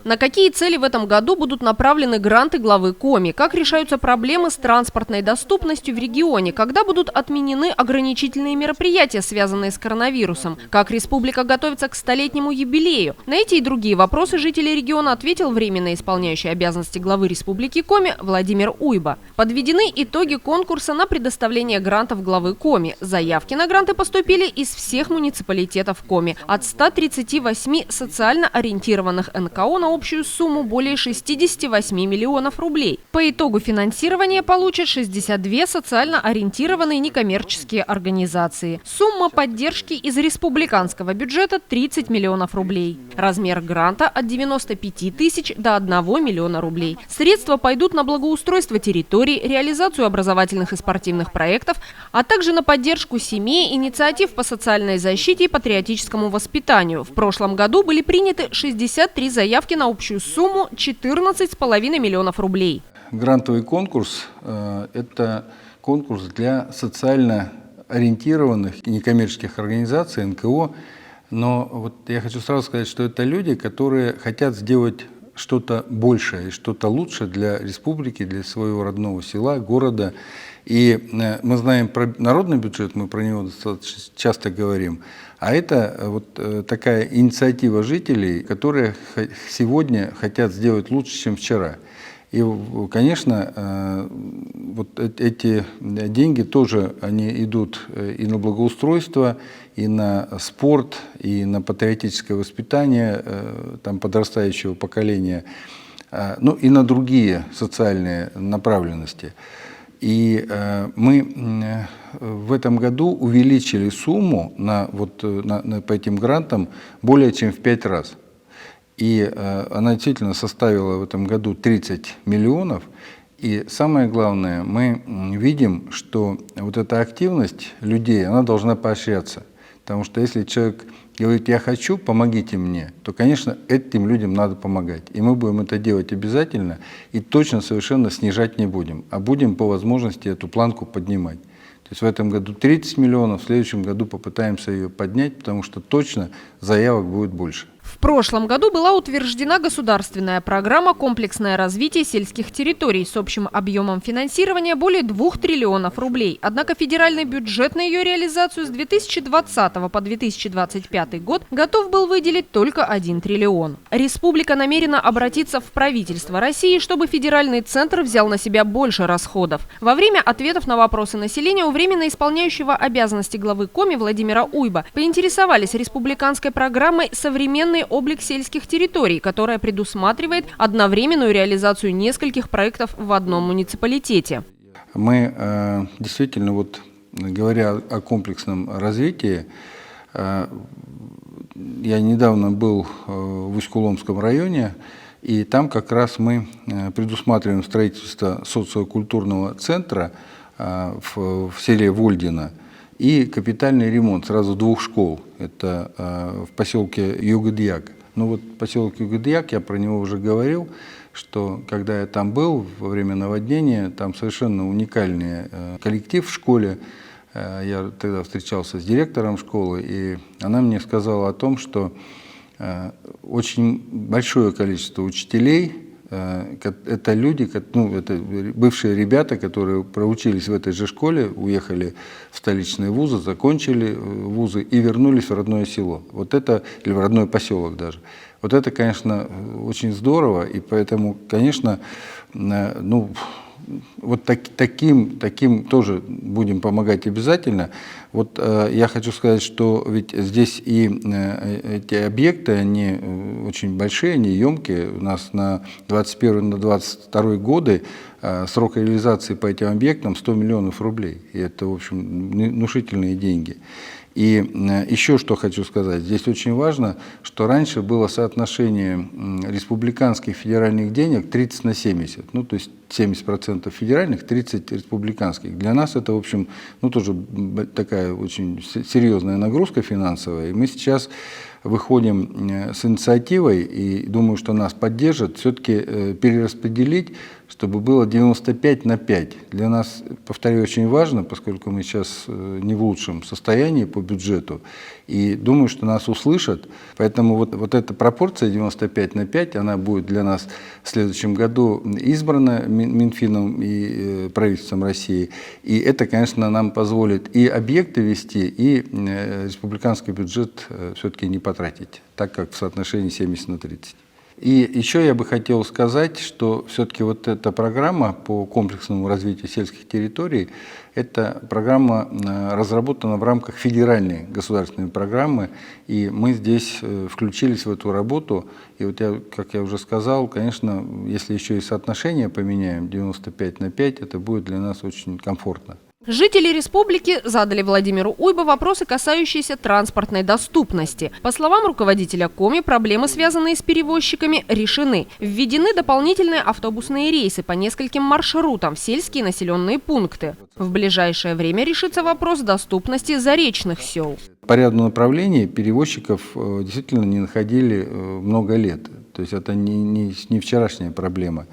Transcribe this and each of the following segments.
На какие цели в этом году будут направлены гранты главы Коми? Как решаются проблемы с транспортной доступностью в регионе? Когда будут отменены ограничительные мероприятия, связанные с коронавирусом? Как республика готовится к столетнему юбилею? На эти и другие вопросы жителей региона ответил временно исполняющий обязанности главы Республики Коми Владимир Уйба. Подведены итоги конкурса на предоставление грантов главы Коми. Заявки на гранты поступили из всех муниципалитетов Коми. От 138 социально ориентированных НКО на общую сумму более 68 миллионов рублей. По итогу финансирования получат 62 социально ориентированные некоммерческие организации. Сумма поддержки из республиканского бюджета 30 миллионов рублей. Размер гранта от 95 тысяч до 1 миллиона рублей. Средства пойдут на благоустройство территорий, реализацию образовательных и спортивных проектов, а также на поддержку семей, инициатив по социальной защите и патриотическому воспитанию. В прошлом году были приняты 63 заявки на общую сумму 14,5 миллионов рублей. Грантовый конкурс – это конкурс для социально ориентированных некоммерческих организаций, НКО. Но вот я хочу сразу сказать, что это люди, которые хотят сделать что-то большее и что-то лучше для республики, для своего родного села, города. И мы знаем про народный бюджет, мы про него достаточно часто говорим. А это вот такая инициатива жителей, которые сегодня хотят сделать лучше, чем вчера. И, конечно, вот эти деньги тоже они идут и на благоустройство, и на спорт, и на патриотическое воспитание там, подрастающего поколения, ну и на другие социальные направленности. И мы в этом году увеличили сумму по этим грантам более чем в 5 раз. И она действительно составила в этом году 30 миллионов. И самое главное, мы видим, что вот эта активность людей, она должна поощряться. Потому что если человек говорит «я хочу, помогите мне», то, конечно, этим людям надо помогать. И мы будем это делать обязательно и точно совершенно снижать не будем, а будем по возможности эту планку поднимать. То есть в этом году 30 миллионов, в следующем году попытаемся ее поднять, потому что точно заявок будет больше. В прошлом году была утверждена государственная программа «Комплексное развитие сельских территорий» с общим объемом финансирования более 2 триллионов рублей. Однако федеральный бюджет на ее реализацию с 2020 по 2025 год готов был выделить только 1 триллион. Республика намерена обратиться в правительство России, чтобы федеральный центр взял на себя больше расходов. Во время ответов на вопросы населения у временно исполняющего обязанности главы Коми Владимира Уйба поинтересовались республиканской программой «Современный облик сельских территорий», которая предусматривает одновременную реализацию нескольких проектов в одном муниципалитете. Мы действительно, вот, говоря о комплексном развитии, я недавно был в Усть-Куломском районе, и там как раз мы предусматриваем строительство социокультурного центра в селе Вольдино и капитальный ремонт сразу 2 школ. Это в поселке Югдяк. Ну вот поселок Югдяк, я про него уже говорил, что когда я там был во время наводнения, там совершенно уникальный коллектив в школе. Я тогда встречался с директором школы, и она мне сказала о том, что очень большое количество учителей, это люди, ну, это бывшие ребята, которые проучились в этой же школе, уехали в столичные вузы, закончили вузы и вернулись в родное село. Вот это, или в родной поселок даже. Вот это, конечно, очень здорово, и поэтому, конечно, ну, вот таким тоже будем помогать обязательно. Вот я хочу сказать, что ведь здесь и эти объекты, они очень большие, они емкие. У нас на 2021-2022 годы срок реализации по этим объектам 100 миллионов рублей. И это, в общем, внушительные деньги. И еще что хочу сказать. Здесь очень важно, что раньше было соотношение республиканских федеральных денег 30 на 70. Ну, то есть 70% федеральных, 30 республиканских. Для нас это, в общем, ну, тоже такая очень серьезная нагрузка финансовая. И мы сейчас выходим с инициативой, и думаю, что нас поддержат, все-таки перераспределить чтобы было 95/5. Для нас, повторю, очень важно, поскольку мы сейчас не в лучшем состоянии по бюджету, и думаю, что нас услышат. Поэтому вот эта пропорция 95/5, она будет для нас в следующем году избрана Минфином и правительством России. И это, конечно, нам позволит и объекты вести, и республиканский бюджет все-таки не потратить, так как в соотношении 70/30. И еще я бы хотел сказать, что все-таки вот эта программа по комплексному развитию сельских территорий, эта программа разработана в рамках федеральной государственной программы, и мы здесь включились в эту работу. И вот как я уже сказал, конечно, если еще и соотношение поменяем 95/5, это будет для нас очень комфортно. Жители республики задали Владимиру Уйбо вопросы, касающиеся транспортной доступности. По словам руководителя Коми, проблемы, связанные с перевозчиками, решены. Введены дополнительные автобусные рейсы по нескольким маршрутам в сельские населенные пункты. В ближайшее время решится вопрос доступности заречных сел. По ряду направлений перевозчиков действительно не находили много лет. То есть это не вчерашняя проблема.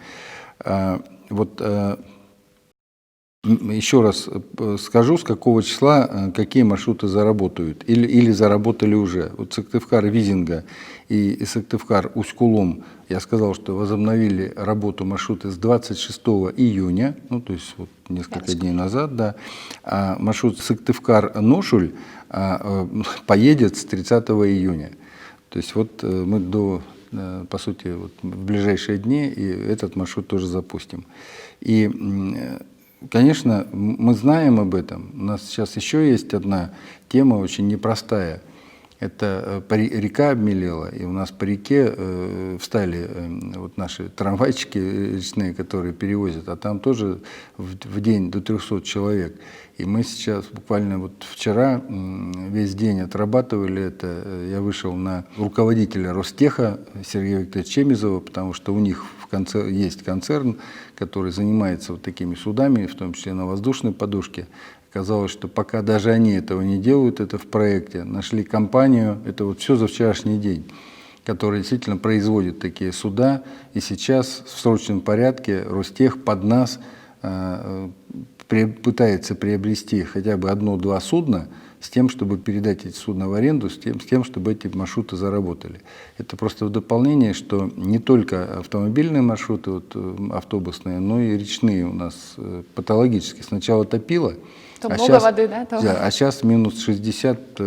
Еще раз скажу, с какого числа какие маршруты заработают или заработали уже. Вот Сыктывкар-Визинга и Сыктывкар-Усть-Кулом, я сказал, что возобновили работу маршрута с 26 июня, ну то есть вот несколько дней назад, да. А маршрут Сыктывкар-Ношуль поедет с 30 июня. То есть вот мы по сути, вот в ближайшие дни и этот маршрут тоже запустим. И конечно, мы знаем об этом. У нас сейчас еще есть одна тема очень непростая. Это река обмелела, и у нас по реке встали вот наши трамвайчики речные, которые перевозят, а там тоже в день до 300 человек. И мы сейчас, буквально вот вчера, весь день отрабатывали это. Я вышел на руководителя Ростеха Сергея Викторовича Чемизова, потому что у них есть концерн, который занимается вот такими судами, в том числе на воздушной подушке. Оказалось, что пока даже они этого не делают, это в проекте. Нашли компанию, это вот все за вчерашний день, которая действительно производит такие суда. И сейчас в срочном порядке Ростех под нас пытается приобрести хотя бы 1-2 судна с тем, чтобы передать эти судна в аренду, с тем, чтобы эти маршруты заработали. Это просто в дополнение, что не только автомобильные маршруты, вот, автобусные, но и речные у нас патологически. Сначала топило, воды, да? А сейчас минус 60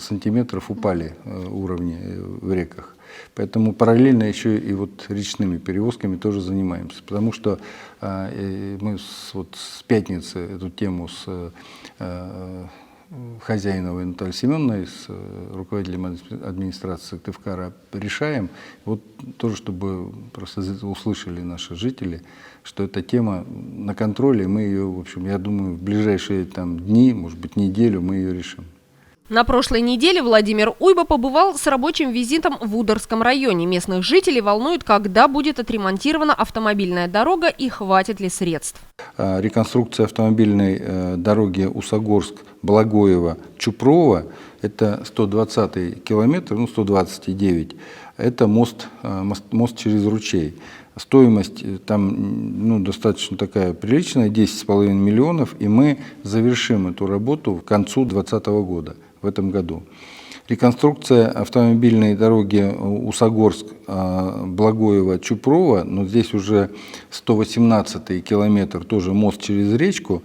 сантиметров упали уровни в реках. Поэтому параллельно еще и вот речными перевозками тоже занимаемся. Потому что мы с пятницы эту тему с Хозяиновой Натальей Семеновной, с руководителем администрации Сыктывкара решаем. Вот тоже, чтобы просто услышали наши жители, что эта тема на контроле, мы ее, в общем, я думаю, в ближайшие дни, может быть, неделю мы ее решим. На прошлой неделе Владимир Уйбо побывал с рабочим визитом в Ударском районе. Местных жителей волнует, когда будет отремонтирована автомобильная дорога и хватит ли средств. Реконструкция автомобильной дороги Усогорск-Благоево-Чупрово, это 120-й километр, 129, это мост через ручей. Стоимость там достаточно такая приличная, 10,5 миллионов, и мы завершим эту работу к концу 2020 года, в этом году. Реконструкция автомобильной дороги Усогорск-Благоево-Чупрово, но здесь уже 118-й километр, тоже мост через речку.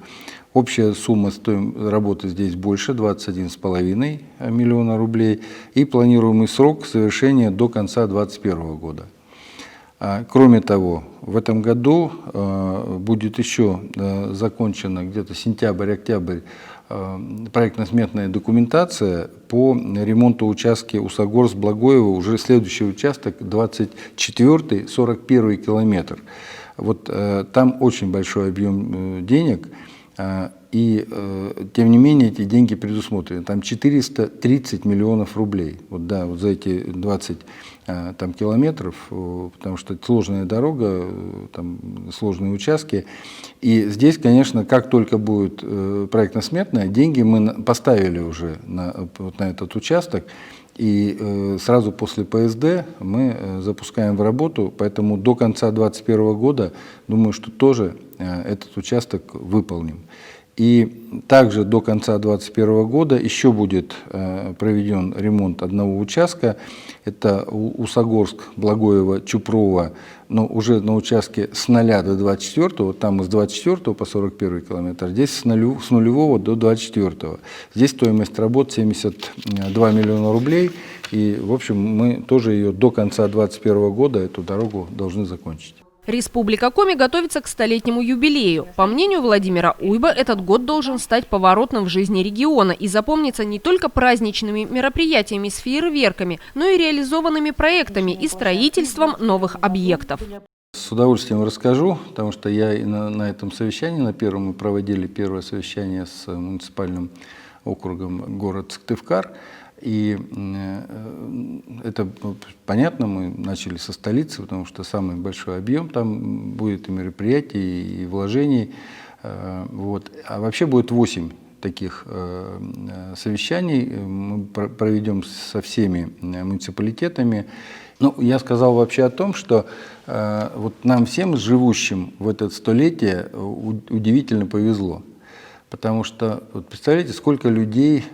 Общая сумма работы здесь больше, 21,5 миллиона рублей, и планируемый срок завершения до конца 2021 года. Кроме того, в этом году будет еще закончена где-то сентябрь-октябрь проектно-сметная документация по ремонту участка Усогорск-Благоево, уже следующий участок 24-41 километр. Вот там очень большой объем денег, и тем не менее эти деньги предусмотрены. Там 430 миллионов рублей. Вот за эти 20 километров, потому что это сложная дорога, там сложные участки. И здесь, конечно, как только будет проектно-сметная, деньги мы поставили уже на этот участок. И сразу после ПСД мы запускаем в работу, поэтому до конца 2021 года, думаю, что тоже этот участок выполним. И также до конца 2021 года еще будет проведен ремонт одного участка. Это Усогорск, Благоево, Чупрово, но уже на участке с 0 до 24, там с 24 по 41 километр, здесь с нулевого до 24. Здесь стоимость работ 72 миллиона рублей. И, в общем, мы тоже ее до конца 2021 года, эту дорогу, должны закончить. Республика Коми готовится к столетнему юбилею. По мнению Владимира Уйба, этот год должен стать поворотным в жизни региона и запомниться не только праздничными мероприятиями с фейерверками, но и реализованными проектами и строительством новых объектов. С удовольствием расскажу, потому что я и на этом совещании, на первом мы проводили первое совещание с муниципальным округом город Сыктывкар. И это понятно, мы начали со столицы, потому что самый большой объем там будет и мероприятий, и вложений. Вот. А вообще будет 8 таких совещаний. Мы проведем со всеми муниципалитетами. Ну, я сказал вообще о том, что вот нам всем, живущим в это столетие, удивительно повезло. Потому что, вот представляете, сколько людей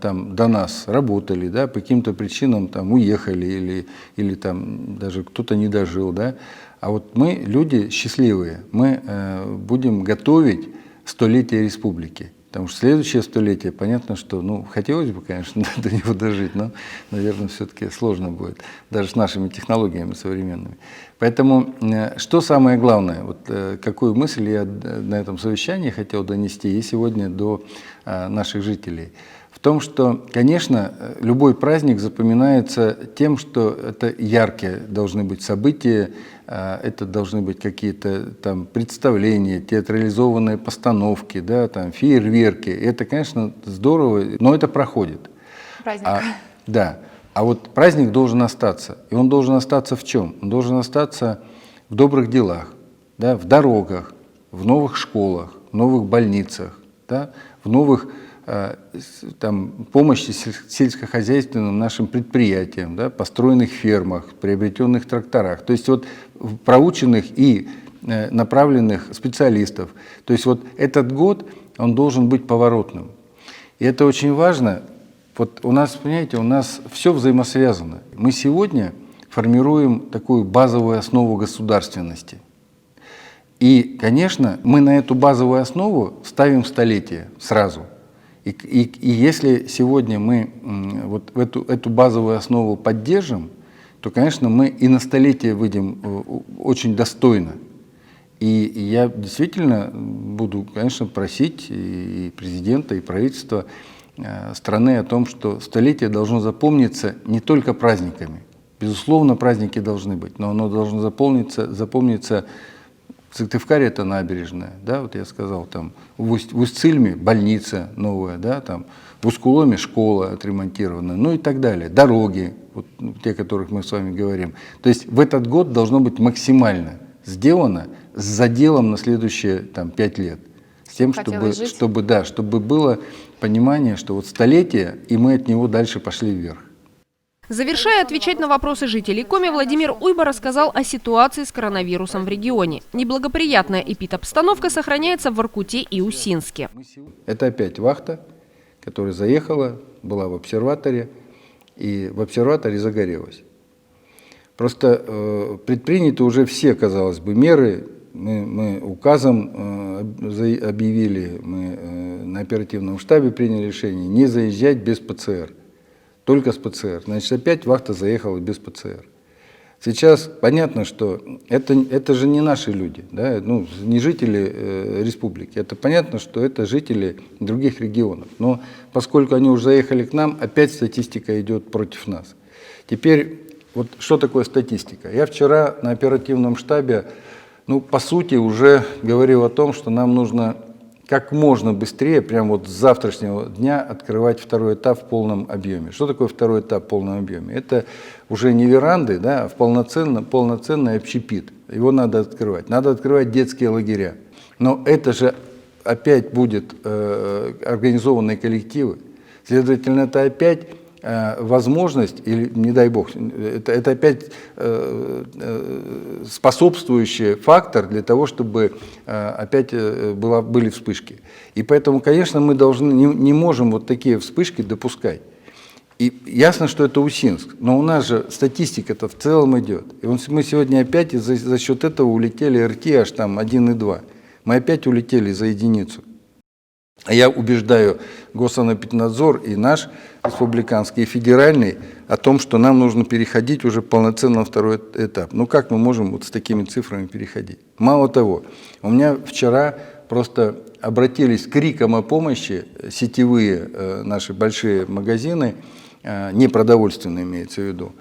там до нас работали, да, по каким-то причинам там уехали или там даже кто-то не дожил, да. А вот мы, люди счастливые, мы будем готовить столетие республики. Потому что следующее столетие, понятно, что, ну, хотелось бы, конечно, до него дожить, но, наверное, все-таки сложно будет, даже с нашими технологиями современными. Поэтому, что самое главное, вот какую мысль я на этом совещании хотел донести и сегодня до наших жителей, в том, что, конечно, любой праздник запоминается тем, что это яркие должны быть события, это должны быть какие-то там представления, театрализованные постановки, да, там, фейерверки. Это, конечно, здорово, но это проходит. Праздник. Да. А вот праздник должен остаться. И он должен остаться в чем? Он должен остаться в добрых делах, да, в дорогах, в новых школах, в новых больницах, да, в новых там, помощи сельскохозяйственным нашим предприятиям, да, построенных фермах, приобретенных тракторах. То есть вот в проученных и направленных специалистов. То есть вот этот год, он должен быть поворотным. И это очень важно. Вот у нас, понимаете, у нас все взаимосвязано. Мы сегодня формируем такую базовую основу государственности. И, конечно, мы на эту базовую основу ставим столетие сразу. И если сегодня мы вот эту базовую основу поддержим, то, конечно, мы и на столетие выйдем очень достойно. И я действительно буду, конечно, просить и президента, и правительства страны о том, что столетие должно запомниться не только праздниками. Безусловно, праздники должны быть, но оно должно запомниться. В Сыктывкаре это набережная, да, вот я сказал, там в Усть-Цильме больница новая, да, там в Ускуломе школа отремонтирована, ну и так далее, дороги, вот, те, о которых мы с вами говорим. То есть в этот год должно быть максимально сделано с заделом на следующие там, 5 лет, с тем, чтобы было понимание, что вот столетие, и мы от него дальше пошли вверх. Завершая отвечать на вопросы жителей Коми, Владимир Уйба рассказал о ситуации с коронавирусом в регионе. Неблагоприятная эпидобстановка сохраняется в Воркуте и Усинске. Это опять вахта, которая заехала, была в обсерваторе, и в обсерваторе загорелась. Просто предприняты уже все, казалось бы, меры. Мы указом объявили, мы на оперативном штабе приняли решение не заезжать без ПЦР. Только с ПЦР. Значит, опять вахта заехала без ПЦР. Сейчас понятно, что это же не наши люди, да? Ну, не жители республики. Это понятно, что это жители других регионов. Но поскольку они уже заехали к нам, опять статистика идет против нас. Теперь, вот что такое статистика? Я вчера на оперативном штабе, ну, по сути, уже говорил о том, что нам нужно как можно быстрее, прямо вот с завтрашнего дня, открывать второй этап в полном объеме. Что такое второй этап в полном объеме? Это уже не веранды, да, а полноценный общепит. Его надо открывать. Надо открывать детские лагеря. Но это же опять будут организованные коллективы. Следовательно, это опять возможность, или, не дай бог, это опять способствующий фактор для того, чтобы опять были вспышки. И поэтому, конечно, мы не можем вот такие вспышки допускать. И ясно, что это Усинск, но у нас же статистика-то в целом идет. И мы сегодня опять за счет этого улетели РТ аж там 1,2. Мы опять улетели за единицу. А я убеждаю Госанэпиднадзор и наш республиканский, и федеральный о том, что нам нужно переходить уже полноценно на второй этап. Ну как мы можем вот с такими цифрами переходить? Мало того, у меня вчера просто обратились с криком о помощи сетевые наши большие магазины, непродовольственные имеется в виду,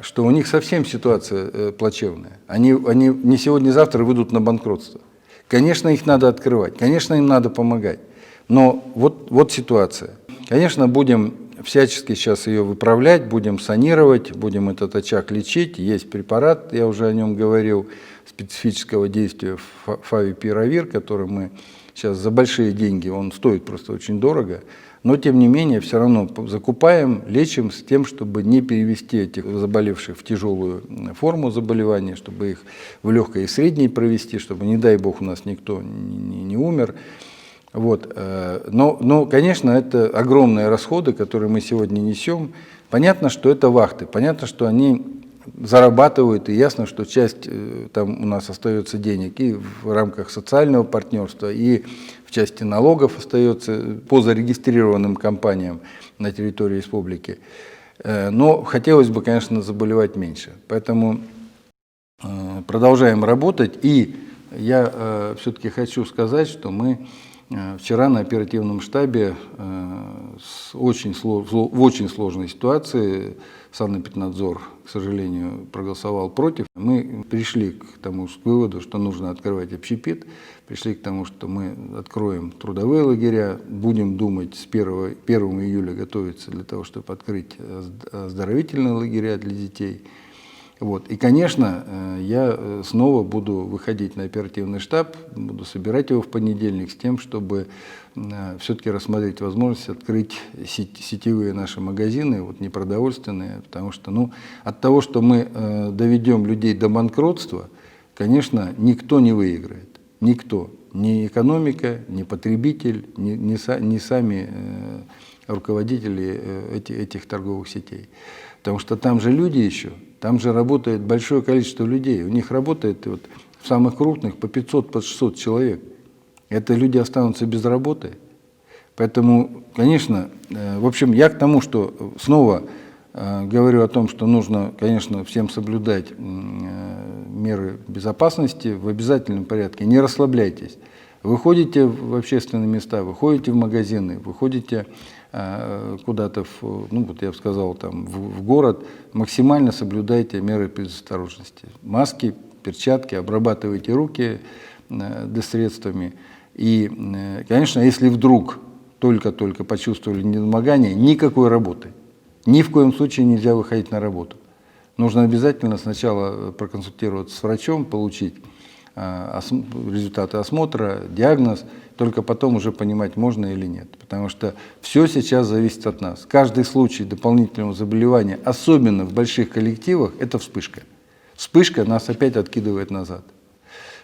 что у них совсем ситуация плачевная. Они не сегодня-завтра выйдут на банкротство. Конечно, их надо открывать, конечно, им надо помогать. Но вот ситуация. Конечно, будем всячески сейчас ее выправлять, будем санировать, будем этот очаг лечить. Есть препарат, я уже о нем говорил, специфического действия фавипиравир, который мы сейчас за большие деньги, он стоит просто очень дорого. Но, тем не менее, все равно закупаем, лечим с тем, чтобы не перевести этих заболевших в тяжелую форму заболевания, чтобы их в легкое и среднее провести, чтобы, не дай бог, у нас никто не умер. Вот. Но, конечно, это огромные расходы, которые мы сегодня несем. Понятно, что это вахты, понятно, что они зарабатывают, и ясно, что часть там у нас остается денег и в рамках социального партнерства, и в части налогов остается по зарегистрированным компаниям на территории республики. Но хотелось бы, конечно, заболевать меньше. Поэтому продолжаем работать. И я все-таки хочу сказать, что мы вчера на оперативном штабе в очень сложной ситуации, Санэпиднадзор, к сожалению, проголосовал против. Мы пришли к выводу, что нужно открывать общепит, пришли к тому, что мы откроем трудовые лагеря, будем думать с 1 июля готовиться для того, чтобы открыть оздоровительные лагеря для детей. Вот. И, конечно, я снова буду выходить на оперативный штаб, буду собирать его в понедельник с тем, чтобы все-таки рассмотреть возможность открыть сетевые наши магазины, вот непродовольственные, потому что от того, что мы доведем людей до банкротства, конечно, никто не выиграет. Никто. Ни экономика, ни потребитель, ни сами руководители этих торговых сетей. Потому что там же люди еще, там же работает большое количество людей. У них работает вот, в самых крупных по 500, по 600 человек. Это люди останутся без работы. Поэтому, конечно, в общем, я к тому, что снова говорю о том, что нужно, конечно, всем соблюдать меры безопасности в обязательном порядке. Не расслабляйтесь. Выходите в общественные места, выходите в магазины, выходите куда-то, вот я бы сказал, там, в город, максимально соблюдайте меры предосторожности. Маски, перчатки, обрабатывайте руки средствами. И, конечно, если вдруг только-только почувствовали недомогание, никакой работы. Ни в коем случае нельзя выходить на работу. Нужно обязательно сначала проконсультироваться с врачом, получить результаты осмотра, диагноз, только потом уже понимать, можно или нет. Потому что все сейчас зависит от нас. Каждый случай дополнительного заболевания, особенно в больших коллективах, это вспышка. Вспышка нас опять откидывает назад.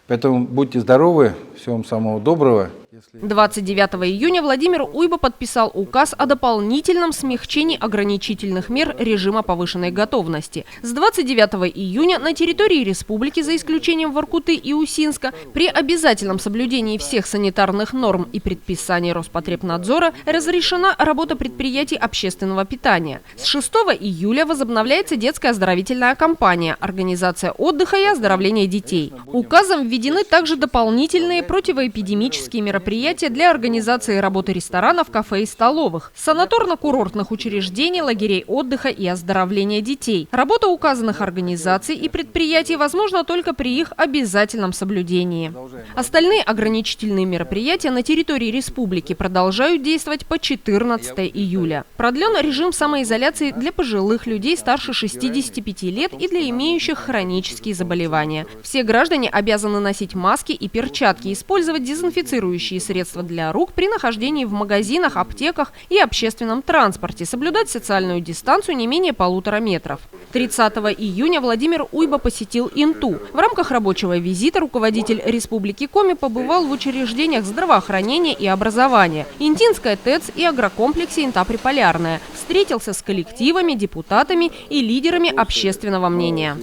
Поэтому будьте здоровы, всего вам самого доброго. 29 июня Владимир Уйба подписал указ о дополнительном смягчении ограничительных мер режима повышенной готовности. С 29 июня на территории республики, за исключением Воркуты и Усинска, при обязательном соблюдении всех санитарных норм и предписаний Роспотребнадзора разрешена работа предприятий общественного питания. С 6 июля возобновляется детская оздоровительная кампания, организация отдыха и оздоровления детей. Указом введены также дополнительные противоэпидемические мероприятия для организации работы ресторанов, кафе и столовых, санаторно-курортных учреждений, лагерей отдыха и оздоровления детей. Работа указанных организаций и предприятий возможна только при их обязательном соблюдении. Остальные ограничительные мероприятия на территории республики продолжают действовать по 14 июля. Продлен режим самоизоляции для пожилых людей старше 65 лет и для имеющих хронические заболевания. Все граждане обязаны носить маски и перчатки, использовать дезинфицирующие моющие средства для рук при нахождении в магазинах, аптеках и общественном транспорте, соблюдать социальную дистанцию не менее 1,5 метров. 30 июня Владимир Уйба посетил Инту. В рамках рабочего визита руководитель Республики Коми побывал в учреждениях здравоохранения и образования, Интинская ТЭЦ и агрокомплексе Инта-Приполярная. Встретился с коллективами, депутатами и лидерами общественного мнения.